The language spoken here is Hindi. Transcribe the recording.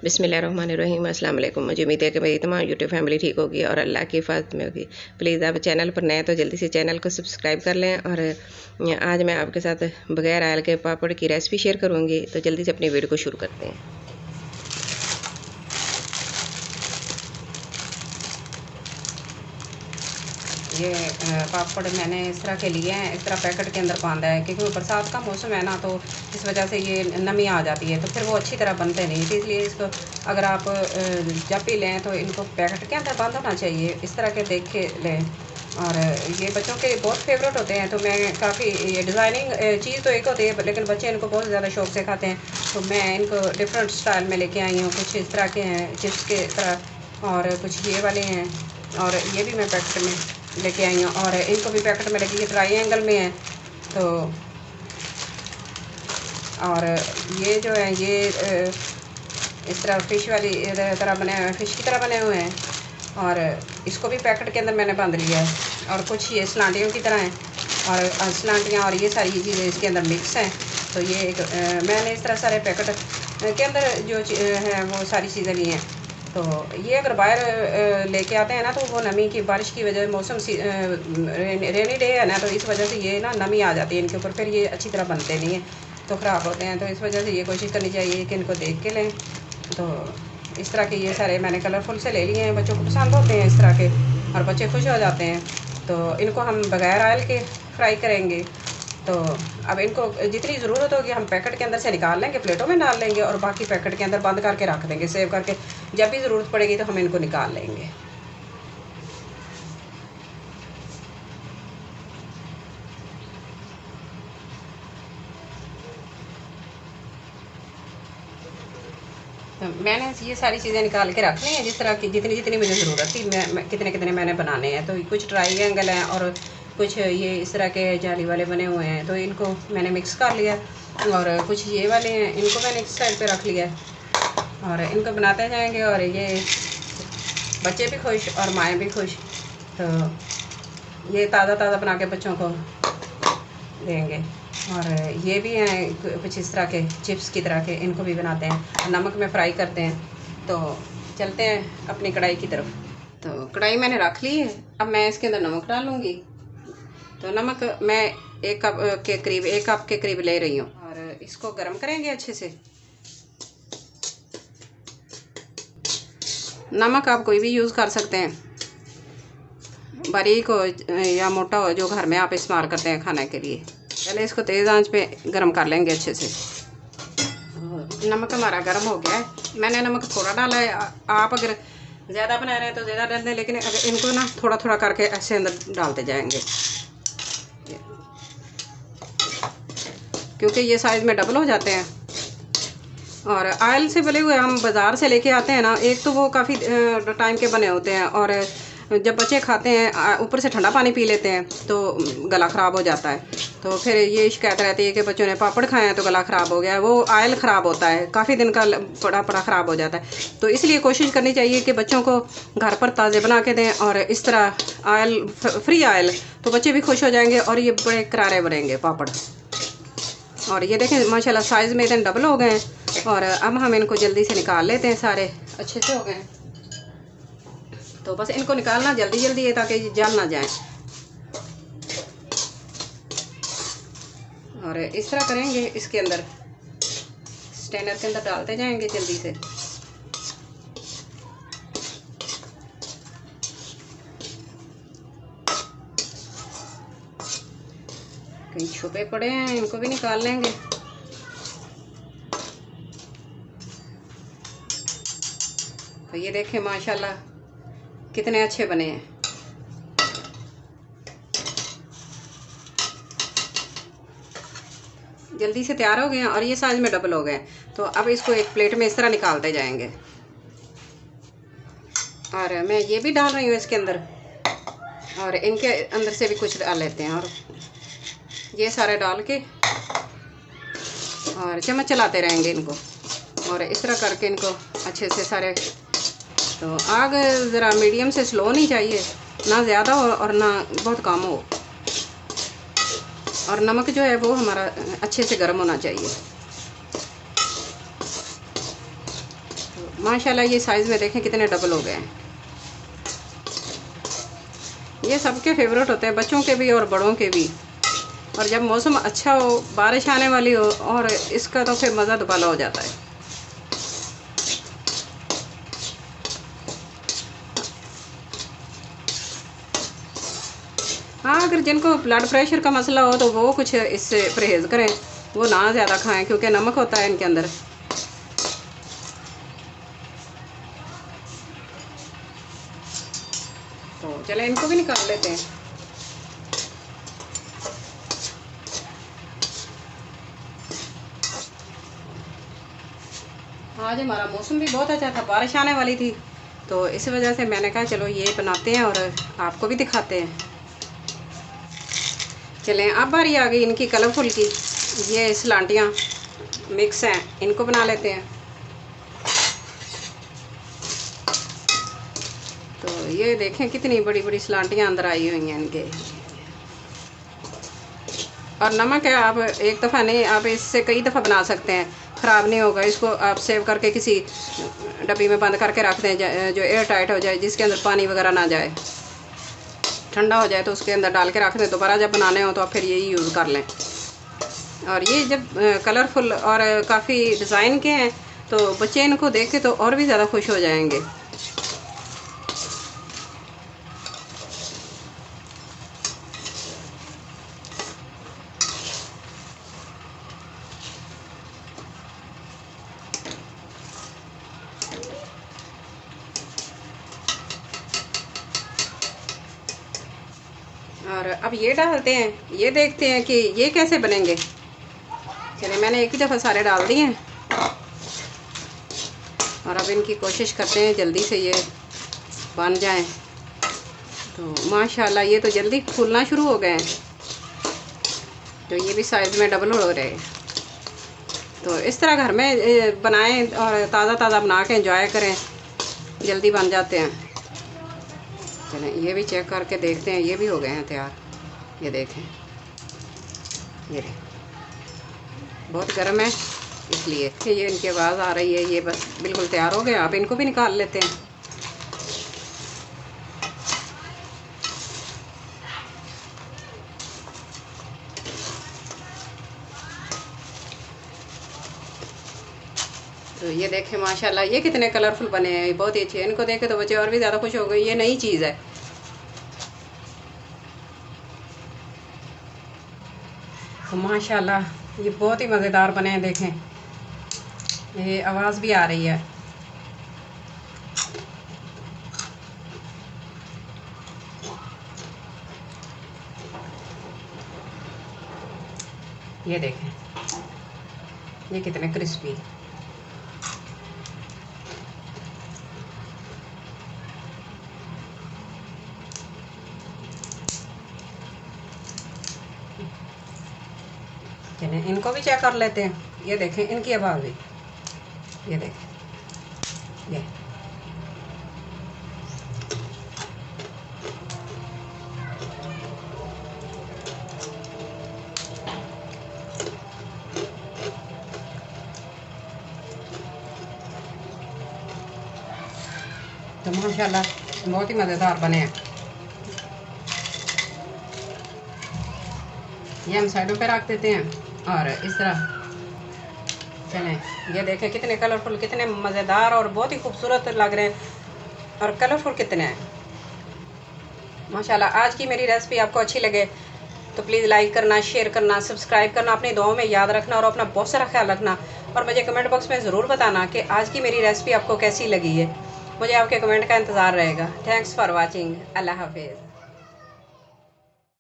बिस्मिल्लाहिर्रहमानिर्रहीम अस्सलाम वालेकुम। मुझे उम्मीद है कि मेरी तमाम यूट्यूब फैमिली ठीक होगी और अल्लाह की हिफाजत में होगी। प्लीज़ आप चैनल पर नए तो जल्दी से चैनल को सब्सक्राइब कर लें। और आज मैं आपके साथ बगैर आयल के पापड़ की रेसिपी शेयर करूँगी, तो जल्दी से अपनी वीडियो को शुरू करते हैं। ये पापड़ मैंने इस तरह के लिए हैं, इस तरह पैकेट के अंदर बांधा है, क्योंकि बरसात का मौसम है ना, तो इस वजह से ये नमी आ जाती है, तो फिर वो अच्छी तरह बनते नहीं। तो इसलिए इसको अगर आप जब भी लें तो इनको पैकेट के अंदर बंद होना चाहिए, इस तरह के देख के लें। और ये बच्चों के बहुत फेवरेट होते हैं, तो मैं काफ़ी ये डिज़ाइनिंग चीज़ तो एक होती है, लेकिन बच्चे इनको बहुत ज़्यादा शौक से खाते हैं, तो मैं इनको डिफरेंट स्टाइल में लेके आई हूँ। कुछ इस तरह के हैं चिप्स के तरह, और कुछ ये वाले हैं, और ये भी मैं पैकेट में लेके आई हूँ, और इनको भी पैकेट में लगी, ये ट्रायंगल में है। तो और ये जो है ये इस तरह फिश वाली तरह बने हुए हैं, फ़िश की तरह बने हुए हैं, और इसको भी पैकेट के अंदर मैंने बांध लिया है। और कुछ ये सलांटियों की तरह हैं, और सलांटियाँ और ये सारी चीज़ें इसके अंदर मिक्स हैं। तो ये एक मैंने इस तरह सारे पैकेट के अंदर जो है वो सारी चीज़ें ली हैं। तो ये अगर बाहर लेके आते हैं ना, तो वो नमी की बारिश की वजह मौसम रेनी डे है ना, तो इस वजह से ये ना नमी आ जाती है इनके ऊपर, फिर ये अच्छी तरह बनते नहीं हैं, तो ख़राब होते हैं। तो इस वजह से ये कोशिश करनी चाहिए कि इनको देख के लें। तो इस तरह के ये सारे मैंने कलरफुल से ले लिए हैं, बच्चों को पसंद होते हैं इस तरह के, और बच्चे खुश हो जाते हैं। तो इनको हम बग़ैर ऑयल के फ्राई करेंगे। तो अब इनको जितनी ज़रूरत होगी हम पैकेट के अंदर से निकाल लेंगे, प्लेटों में डाल लेंगे, और बाकी पैकेट के अंदर बंद करके रख देंगे, सेव करके। जब भी ज़रूरत पड़ेगी तो हम इनको निकाल लेंगे। तो मैंने ये सारी चीज़ें निकाल के रख ली हैं, जिस तरह की जितनी जितनी मुझे ज़रूरत थी। मैं कितने कितने मैंने बनाने हैं, तो कुछ ट्रायंगल हैं और कुछ ये इस तरह के जाली वाले बने हुए हैं, तो इनको मैंने मिक्स कर लिया। और कुछ ये वाले हैं, इनको मैंने इस साइड पे रख लिया, और इनको बनाते जाएंगे, और ये बच्चे भी खुश और माएँ भी खुश। तो ये ताज़ा ताज़ा बना के बच्चों को देंगे। और ये भी हैं कुछ इस तरह के चिप्स की तरह के, इनको भी बनाते हैं, नमक में फ्राई करते हैं। तो चलते हैं अपनी कढ़ाई की तरफ। तो कढ़ाई मैंने रख ली है, अब मैं इसके अंदर नमक डालूँगी। तो नमक मैं 1 कप के करीब 1 कप के करीब ले रही हूँ, और इसको गर्म करेंगे अच्छे से। नमक आप कोई भी यूज़ कर सकते हैं, बारीक हो या मोटा हो, जो घर में आप इस्तेमाल करते हैं खाने के लिए। पहले इसको तेज़ आंच पे गर्म कर लेंगे अच्छे से। नमक हमारा गर्म हो गया है, मैंने नमक थोड़ा डाला है। आप अगर ज़्यादा बना रहे हैं तो ज़्यादा डाल दें, लेकिन अगर इनको ना थोड़ा थोड़ा करके ऐसे अंदर डालते जाएंगे, क्योंकि ये साइज़ में डबल हो जाते हैं। और ऑयल से बने हुए हम बाज़ार से लेके आते हैं ना, एक तो वो काफ़ी टाइम के बने होते हैं, और जब बच्चे खाते हैं ऊपर से ठंडा पानी पी लेते हैं, तो गला ख़राब हो जाता है। तो फिर ये शिकायत रहती है कि बच्चों ने पापड़ खाए हैं तो गला ख़राब हो गया है। वो ऑयल ख़राब होता है, काफ़ी दिन का पड़ा पड़ा ख़राब हो जाता है। तो इसलिए कोशिश करनी चाहिए कि बच्चों को घर पर ताज़े बना के दें, और इस तरह ऑयल फ्री ऑयल, तो बच्चे भी खुश हो जाएंगे, और ये बड़े करारे बनेंगे पापड़। और ये देखें माशाल्लाह साइज़ में इतने डबल हो गए हैं। और अब हम इनको जल्दी से निकाल लेते हैं, सारे अच्छे से हो गए हैं। तो बस इनको निकालना जल्दी जल्दी है, ताकि जल ना जाए। और इस तरह करेंगे, इसके अंदर स्टेनर के अंदर डालते जाएंगे जल्दी से। कहीं छुपे पड़े हैं, इनको भी निकाल लेंगे। तो ये देखें माशाल्लाह कितने अच्छे बने हैं। जल्दी से तैयार हो गए हैं, और ये साइज में डबल हो गए। तो अब इसको एक प्लेट में इस तरह निकालते जाएंगे, और मैं ये भी डाल रही हूँ इसके अंदर, और इनके अंदर से भी कुछ डाल लेते हैं, और ये सारे डाल के और चम्मच चलाते रहेंगे इनको, और इस तरह करके इनको अच्छे से सारे। तो आग ज़रा मीडियम से स्लो नहीं चाहिए, ना ज़्यादा हो और ना बहुत कम हो, और नमक जो है वो हमारा अच्छे से गर्म होना चाहिए। तो माशाल्लाह ये साइज़ में देखें कितने डबल हो गए हैं। ये सबके फेवरेट होते हैं, बच्चों के भी और बड़ों के भी। और जब मौसम अच्छा हो, बारिश आने वाली हो, और इसका तो फिर मज़ा दुबाला हो जाता है। हाँ, अगर जिनको ब्लड प्रेशर का मसला हो तो वो कुछ इससे परहेज़ करें, वो ना ज़्यादा खाएं क्योंकि नमक होता है इनके अंदर। तो चलें इनको भी निकाल लेते हैं। आज हमारा मौसम भी बहुत अच्छा था, बारिश आने वाली थी, तो इस वजह से मैंने कहा चलो ये बनाते हैं और आपको भी दिखाते हैं। चलें अब बारी आ गई इनकी कलरफुल की। ये सलांटियाँ मिक्स हैं, इनको बना लेते हैं। तो ये देखें कितनी बड़ी बड़ी सलांटियाँ अंदर आई हुई हैं इनके। और नमक है, आप एक दफ़ा नहीं, आप इससे कई दफ़ा बना सकते हैं, ख़राब नहीं होगा। इसको आप सेव करके किसी डब्बी में बंद करके रख दें जो एयर टाइट हो जाए, जिसके अंदर पानी वगैरह ना जाए। ठंडा हो जाए तो उसके अंदर डाल के रख दें, दोबारा जब बनाने हो तो आप फिर यही यूज़ कर लें। और ये जब कलरफुल और काफ़ी डिज़ाइन के हैं तो बच्चे इनको देख के तो और भी ज़्यादा खुश हो जाएंगे। और अब ये डालते हैं, ये देखते हैं कि ये कैसे बनेंगे। चलिए मैंने एक ही दफ़ा सारे डाल दिए हैं और अब इनकी कोशिश करते हैं जल्दी से ये बन जाएं। तो माशाल्लाह ये तो जल्दी फूलना शुरू हो गए हैं, तो ये भी साइज़ में डबल हो रहे हैं। तो इस तरह घर में बनाएं और ताज़ा ताज़ा बना के एंजॉय करें, जल्दी बन जाते हैं। चलें ये भी चेक करके देखते हैं, ये भी हो गए हैं तैयार। ये देखें, ये बहुत गर्म है इसलिए ये इनकी आवाज़ आ रही है। ये बस बिल्कुल तैयार हो गए, आप इनको भी निकाल लेते हैं। तो ये देखें माशाल्लाह ये कितने कलरफुल बने हैं, बहुत ही अच्छे। इनको देखे तो बच्चे और भी ज़्यादा खुश हो गए, ये नई चीज़ है। तो माशाल्लाह ये बहुत ही मज़ेदार बने हैं। देखें ये आवाज़ भी आ रही है। ये देखें ये कितने क्रिस्पी। चलें इनको भी चेक कर लेते हैं। ये देखें इनकी आवाज़ भी, ये देखें ये तो माशाल्लाह बहुत ही मज़ेदार बने हैं। ये हम साइडों पे रख देते हैं और इस तरह। चलें ये देखें कितने कलरफुल, कितने मज़ेदार और बहुत ही खूबसूरत लग रहे हैं और कलरफुल कितने हैं माशाल्लाह। आज की मेरी रेसिपी आपको अच्छी लगे तो प्लीज़ लाइक करना, शेयर करना, सब्सक्राइब करना, अपनी दुआओं में याद रखना और अपना बहुत सारा ख्याल रखना। और मुझे कमेंट बॉक्स में ज़रूर बताना कि आज की मेरी रेसिपी आपको कैसी लगी है। मुझे आपके कमेंट का इंतज़ार रहेगा। Thanks for watching. अल्लाह हाफिज़।